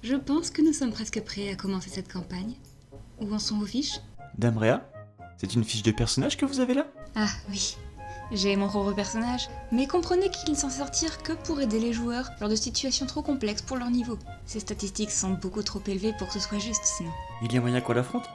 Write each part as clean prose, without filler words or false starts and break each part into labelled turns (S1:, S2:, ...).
S1: Je pense que nous sommes presque prêts à commencer cette campagne. Où en sont vos fiches?
S2: Dame Rhea, c'est une fiche de personnage que vous avez là?
S1: Ah oui, j'ai mon propre personnage, mais comprenez qu'il ne s'en sortir que pour aider les joueurs lors de situations trop complexes pour leur niveau. Ces statistiques sont beaucoup trop élevées pour que ce soit juste sinon.
S2: Il y a moyen qu'on l'affronte?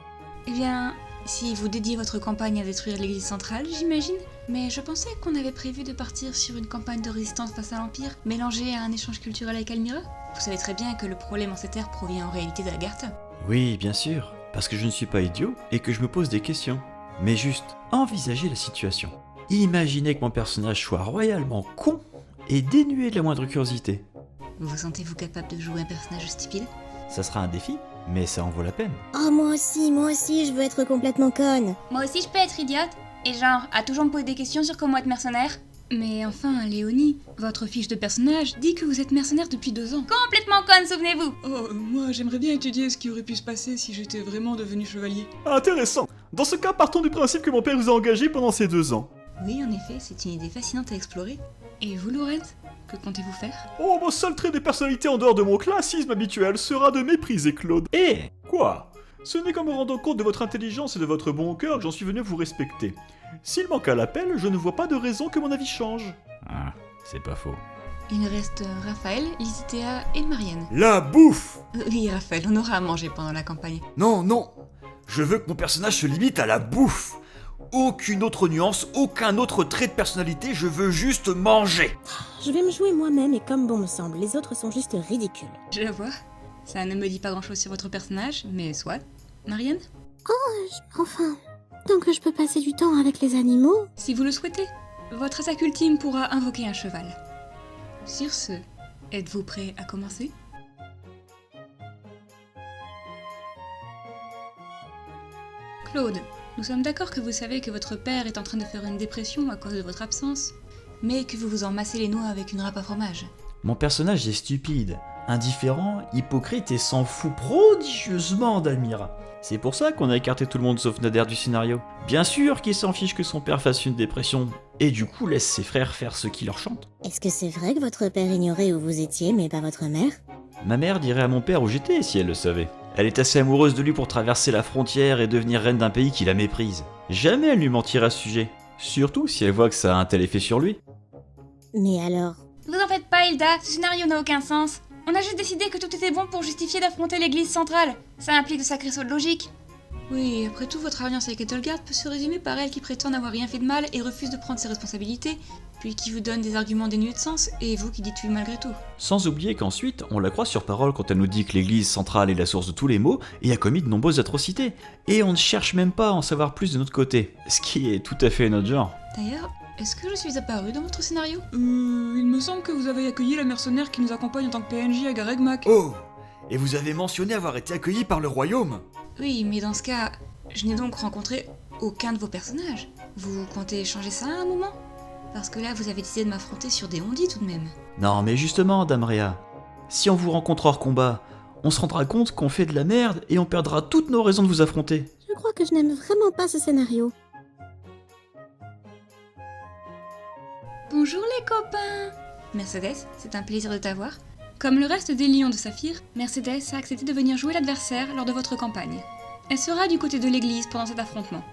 S1: Eh bien, si vous dédiez votre campagne à détruire l'église centrale, j'imagine. Mais je pensais qu'on avait prévu de partir sur une campagne de résistance face à l'Empire, mélangée à un échange culturel avec Almira. Vous savez très bien que le problème en cette ère provient en réalité de Agartha.
S2: Oui, bien sûr, parce que je ne suis pas idiot et que je me pose des questions. Mais juste, envisagez la situation. Imaginez que mon personnage soit royalement con et dénué de la moindre curiosité.
S1: Vous sentez-vous capable de jouer un personnage stupide?
S2: Ça sera un défi, mais ça en vaut la peine.
S3: Oh, moi aussi, je veux être complètement conne.
S1: Moi aussi je peux être idiote, et genre, à toujours me poser des questions sur comment être mercenaire. Mais enfin, Léonie, votre fiche de personnage dit que vous êtes mercenaire depuis 2 ans. Complètement conne, souvenez-vous!
S4: Oh, moi j'aimerais bien étudier ce qui aurait pu se passer si j'étais vraiment devenu chevalier.
S5: Intéressant. Dans ce cas, partons du principe que mon père vous a engagé pendant ces 2 ans.
S1: Oui, en effet, c'est une idée fascinante à explorer. Et vous, Laurette, que comptez-vous faire?
S5: Oh, mon seul trait de personnalité en dehors de mon classisme habituel sera de mépriser Claude.
S2: Et
S5: Quoi? Ce n'est qu'en me rendant compte de votre intelligence et de votre bon cœur que j'en suis venu vous respecter. S'il manque à l'appel, je ne vois pas de raison que mon avis change.
S2: Ah, c'est pas faux.
S1: Il reste Raphaël, Lysithea et Marianne.
S6: La bouffe!
S1: Oui, Raphaël, on aura à manger pendant la campagne.
S6: Non, non! Je veux que mon personnage se limite à la bouffe! Aucune autre nuance, aucun autre trait de personnalité, je veux juste manger!
S3: Je vais me jouer moi-même et comme bon me semble, les autres sont juste ridicules.
S1: Je vois. Ça ne me dit pas grand-chose sur votre personnage, mais soit. Marianne?
S3: Enfin, tant que je peux passer du temps avec les animaux...
S1: Si vous le souhaitez, votre attaque ultime pourra invoquer un cheval. Sur ce, êtes-vous prêt à commencer? Claude, nous sommes d'accord que vous savez que votre père est en train de faire une dépression à cause de votre absence, mais que vous vous en massez les noix avec une râpe à fromage.
S2: Mon personnage est stupide, indifférent, hypocrite et s'en fout prodigieusement d'Almira. C'est pour ça qu'on a écarté tout le monde sauf Nader du scénario. Bien sûr qu'il s'en fiche que son père fasse une dépression, et du coup laisse ses frères faire ce qui leur chante.
S3: Est-ce que c'est vrai que votre père ignorait où vous étiez, mais pas votre mère?
S2: Ma mère dirait à mon père où j'étais si elle le savait. Elle est assez amoureuse de lui pour traverser la frontière et devenir reine d'un pays qui la méprise. Jamais elle lui mentirait à ce sujet. Surtout si elle voit que ça a un tel effet sur lui.
S3: Mais alors...
S1: Vous en faites pas, Hilda, ce scénario n'a aucun sens. On a juste décidé que tout était bon pour justifier d'affronter l'église centrale. Ça implique de sacrés sauts de logique. Oui, après tout, votre alliance avec Ethelgard peut se résumer par elle qui prétend n'avoir rien fait de mal et refuse de prendre ses responsabilités, puis qui vous donne des arguments dénués de sens, et vous qui dites oui malgré tout.
S2: Sans oublier qu'ensuite, on la croit sur parole quand elle nous dit que l'église centrale est la source de tous les maux et a commis de nombreuses atrocités. Et on ne cherche même pas à en savoir plus de notre côté, ce qui est tout à fait notre genre.
S1: D'ailleurs, est-ce que je suis apparue dans votre scénario?
S4: Il me semble que vous avez accueilli la mercenaire qui nous accompagne en tant que PNJ à Garegmac.
S6: Oh! Et vous avez mentionné avoir été accueilli par le royaume?
S1: Oui, mais dans ce cas, je n'ai donc rencontré aucun de vos personnages. Vous comptez changer ça à un moment? Parce que là, vous avez décidé de m'affronter sur des ondits tout de même.
S2: Non mais justement, Dame Rhea, si on vous rencontre hors combat, on se rendra compte qu'on fait de la merde et on perdra toutes nos raisons de vous affronter.
S3: Je crois que je n'aime vraiment pas ce scénario.
S1: Bonjour les copains! Mercedes, c'est un plaisir de t'avoir. Comme le reste des lions de Saphir, Mercedes a accepté de venir jouer l'adversaire lors de votre campagne. Elle sera du côté de l'église pendant cet affrontement.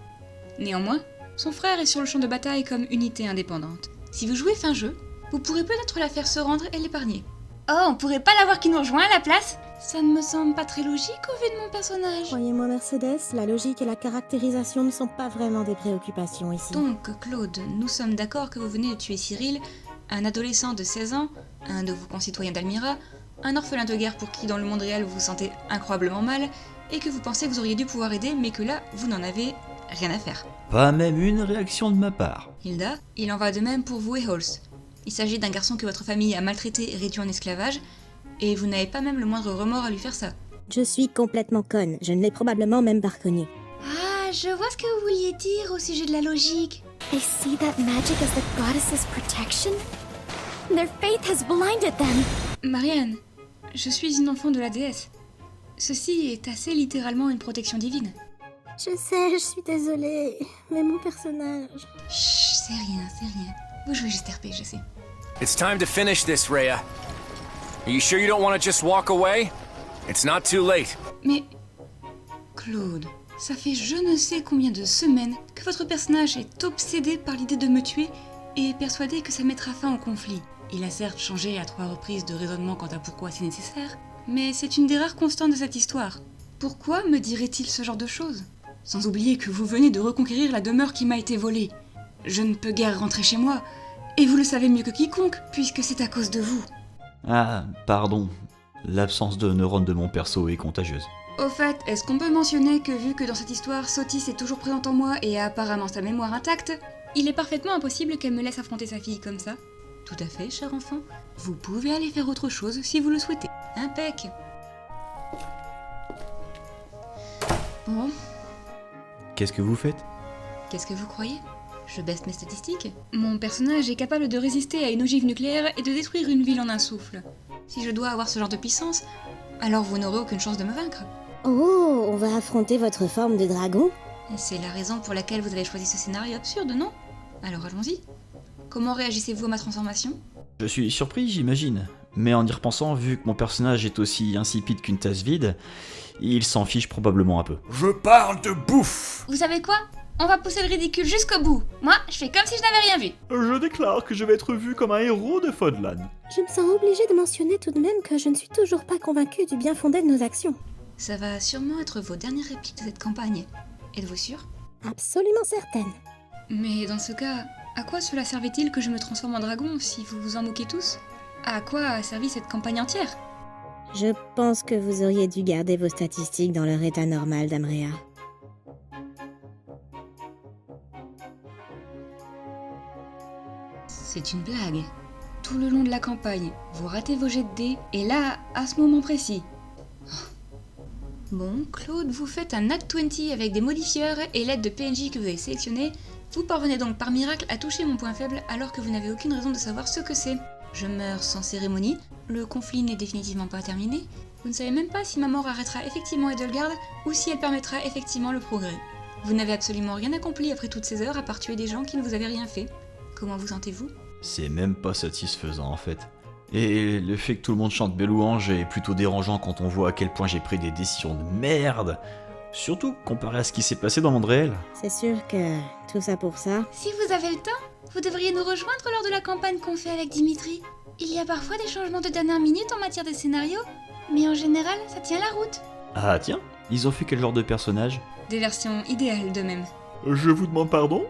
S1: Néanmoins, son frère est sur le champ de bataille comme unité indépendante. Si vous jouez fin jeu, vous pourrez peut-être la faire se rendre et l'épargner. Oh, on pourrait pas l'avoir qui nous rejoint à la place? Ça ne me semble pas très logique au vu de mon personnage.
S3: Croyez-moi Mercedes, la logique et la caractérisation ne sont pas vraiment des préoccupations ici.
S1: Donc, Claude, nous sommes d'accord que vous venez de tuer Cyril, un adolescent de 16 ans, un de vos concitoyens d'Almira, un orphelin de guerre pour qui dans le monde réel vous vous sentez incroyablement mal, et que vous pensez que vous auriez dû pouvoir aider, mais que là, vous n'en avez rien à faire.
S2: Pas même une réaction de ma part.
S1: Hilda, il en va de même pour vous et Holst. Il s'agit d'un garçon que votre famille a maltraité et réduit en esclavage, et vous n'avez pas même le moindre remords à lui faire ça.
S3: Je suis complètement conne, je ne l'ai probablement même pas reconnu.
S1: Ah, je vois ce que vous vouliez dire au sujet de la logique.
S7: They see that magic as the goddess's protection? Their faith has blinded them.
S1: Marianne, je suis une enfant de la déesse. Ceci est assez littéralement une protection divine.
S3: Je sais, je suis désolée, mais mon personnage...
S1: Chut, c'est rien, c'est rien. Vous jouez juste RP, je sais.
S8: It's time to finish this, Rhea. Are you sure you don't want to just walk away? It's not too late.
S1: Mais... Claude, ça fait je ne sais combien de semaines que votre personnage est obsédé par l'idée de me tuer et est persuadé que ça mettra fin au conflit. Il a certes changé à 3 reprises de raisonnement quant à pourquoi c'est nécessaire, mais c'est une des rares constantes de cette histoire. Pourquoi me dirait-il ce genre de choses? Sans oublier que vous venez de reconquérir la demeure qui m'a été volée. Je ne peux guère rentrer chez moi, et vous le savez mieux que quiconque, puisque c'est à cause de vous.
S2: Ah, pardon. L'absence de neurones de mon perso est contagieuse.
S1: Au fait, est-ce qu'on peut mentionner que vu que dans cette histoire, Sotis est toujours présente en moi et a apparemment sa mémoire intacte, il est parfaitement impossible qu'elle me laisse affronter sa fille comme ça? Tout à fait, cher enfant. Vous pouvez aller faire autre chose si vous le souhaitez. Impec. Bon,
S2: Qu'est-ce que vous faites?
S1: qu'est-ce que vous croyez? Je baisse mes statistiques. Mon personnage est capable de résister à une ogive nucléaire et de détruire une ville en un souffle. Si je dois avoir ce genre de puissance, alors vous n'aurez aucune chance de me vaincre.
S3: Oh, on va affronter votre forme de dragon?
S1: Et c'est la raison pour laquelle vous avez choisi ce scénario absurde, non? Alors allons-y. Comment réagissez-vous à ma transformation?
S2: Je suis surpris, j'imagine. Mais en y repensant, vu que mon personnage est aussi insipide qu'une tasse vide, il s'en fiche probablement un peu.
S6: Je parle de bouffe.
S1: Vous savez quoi? On va pousser le ridicule jusqu'au bout. Moi, je fais comme si je n'avais rien vu.
S5: Je déclare que je vais être vu comme un héros de Fodlan.
S3: Je me sens obligée de mentionner tout de même que je ne suis toujours pas convaincue du bien fondé de nos actions.
S1: Ça va sûrement être vos dernières répliques de cette campagne. Êtes-vous sûr?
S3: Absolument certaine.
S1: Mais dans ce cas, à quoi cela servait-il que je me transforme en dragon si vous vous en moquez tous? À quoi a servi cette campagne entière?
S3: Je pense que vous auriez dû garder vos statistiques dans leur état normal, Damrea.
S1: C'est une blague. Tout le long de la campagne, vous ratez vos jets de dés, et là, à ce moment précis. Bon, Claude, vous faites un Nat 20 avec des modifieurs et l'aide de PNJ que vous avez sélectionné. Vous parvenez donc par miracle à toucher mon point faible alors que vous n'avez aucune raison de savoir ce que c'est. Je meurs sans cérémonie, le conflit n'est définitivement pas terminé, vous ne savez même pas si ma mort arrêtera effectivement Edelgard ou si elle permettra effectivement le progrès. Vous n'avez absolument rien accompli après toutes ces heures à part tuer des gens qui ne vous avaient rien fait. Comment vous sentez-vous?
S2: C'est même pas satisfaisant en fait. Et le fait que tout le monde chante mes louanges est plutôt dérangeant quand on voit à quel point j'ai pris des décisions de merde. Surtout comparé à ce qui s'est passé dans le monde réel.
S3: C'est sûr que tout ça pour ça.
S1: Si vous avez le temps, vous devriez nous rejoindre lors de la campagne qu'on fait avec Dimitri. Il y a parfois des changements de dernière minute en matière de scénario, mais en général, ça tient la route.
S2: Ah tiens, ils ont fait quel genre de personnage?
S1: Des versions idéales d'eux-mêmes.
S5: Je vous demande pardon?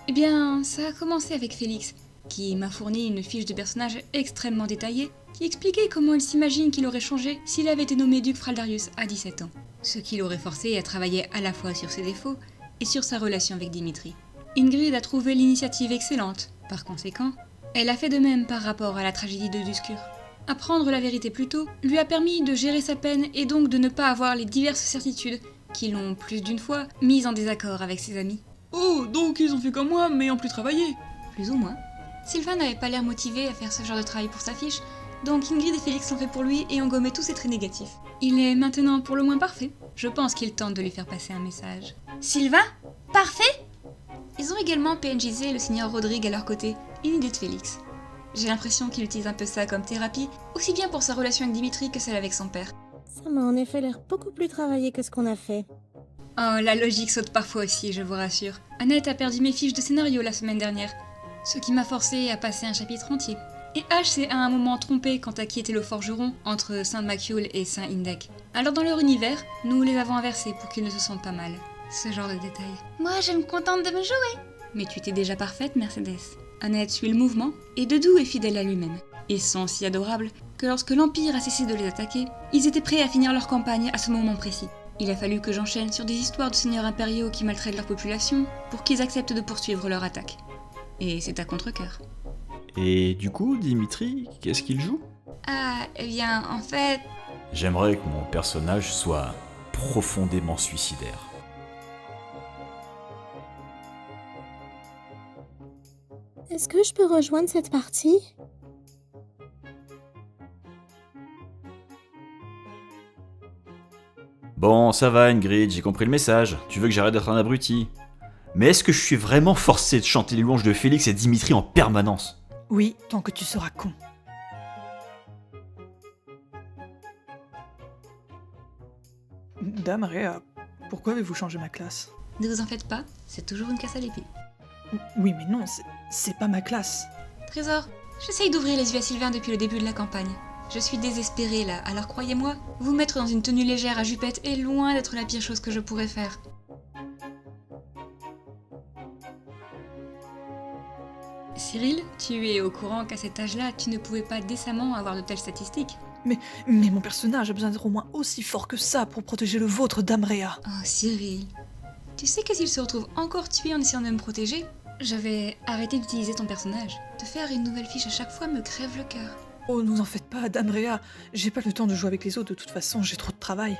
S1: Eh bien, ça a commencé avec Félix, qui m'a fourni une fiche de personnage extrêmement détaillée, qui expliquait comment il s'imagine qu'il aurait changé s'il avait été nommé duc Fraldarius à 17 ans. Ce qui l'aurait forcé à travailler à la fois sur ses défauts et sur sa relation avec Dimitri. Ingrid a trouvé l'initiative excellente, par conséquent, elle a fait de même par rapport à la tragédie de Duscur. Apprendre la vérité plus tôt lui a permis de gérer sa peine et donc de ne pas avoir les diverses certitudes qui l'ont plus d'une fois mise en désaccord avec ses amis.
S4: Oh, donc ils ont fait comme moi, mais en plus travaillé.
S1: Plus ou moins. Sylvain n'avait pas l'air motivé à faire ce genre de travail pour sa fiche, donc Ingrid et Félix l'ont fait pour lui et ont gommé tous ses traits négatifs. Il est maintenant pour le moins parfait. Je pense qu'il tente de lui faire passer un message. Sylvain? Parfait? Ils ont également PNJisé le seigneur Rodrigue à leur côté, une idée de Félix. J'ai l'impression qu'il utilise un peu ça comme thérapie, aussi bien pour sa relation avec Dimitri que celle avec son père.
S3: Ça m'a en effet l'air beaucoup plus travaillé que ce qu'on a fait.
S1: Oh, la logique saute parfois aussi, je vous rassure. Annette a perdu mes fiches de scénario la semaine dernière, ce qui m'a forcé à passer un chapitre entier. Et H s'est à un moment trompé quant à qui était le forgeron entre Saint Macule et Saint Indec. Alors dans leur univers, nous les avons inversés pour qu'ils ne se sentent pas mal. Ce genre de détails. Moi, je me contente de me jouer. Mais tu étais déjà parfaite, Mercedes. Annette suit le mouvement, et Dedou est fidèle à lui-même. Ils sont si adorables que lorsque l'Empire a cessé de les attaquer, ils étaient prêts à finir leur campagne à ce moment précis. Il a fallu que j'enchaîne sur des histoires de seigneurs impériaux qui maltraitent leur population pour qu'ils acceptent de poursuivre leur attaque. Et c'est à contre-cœur.
S2: Et du coup, Dimitri, qu'est-ce qu'il joue?
S1: Ah, eh bien, en fait...
S6: J'aimerais que mon personnage soit profondément suicidaire.
S3: Est-ce que je peux rejoindre cette partie?
S2: Bon, ça va Ingrid, j'ai compris le message. Tu veux que j'arrête d'être un abruti. Mais est-ce que je suis vraiment forcé de chanter les louanges de Félix et Dimitri en permanence?
S9: Oui, tant que tu seras con.
S8: Dame Réa, pourquoi avez-vous changé ma classe?
S1: Ne vous en faites pas, c'est toujours une casse à l'épée.
S8: Oui, mais non, c'est pas ma classe.
S1: Trésor, j'essaye d'ouvrir les yeux à Sylvain depuis le début de la campagne. Je suis désespérée là, alors croyez-moi, vous mettre dans une tenue légère à jupette est loin d'être la pire chose que je pourrais faire. Cyril, tu es au courant qu'à cet âge-là, tu ne pouvais pas décemment avoir de telles statistiques.
S8: Mais mon personnage a besoin d'être au moins aussi fort que ça pour protéger le vôtre, Dame Réa.
S1: Oh Cyril, tu sais que s'il se retrouve encore tué en essayant de me protéger, je vais arrêter d'utiliser ton personnage. Te faire une nouvelle fiche à chaque fois me crève le cœur.
S8: Oh, ne vous en faites pas, Dame Réa. J'ai pas le temps de jouer avec les autres de toute façon, j'ai trop de travail.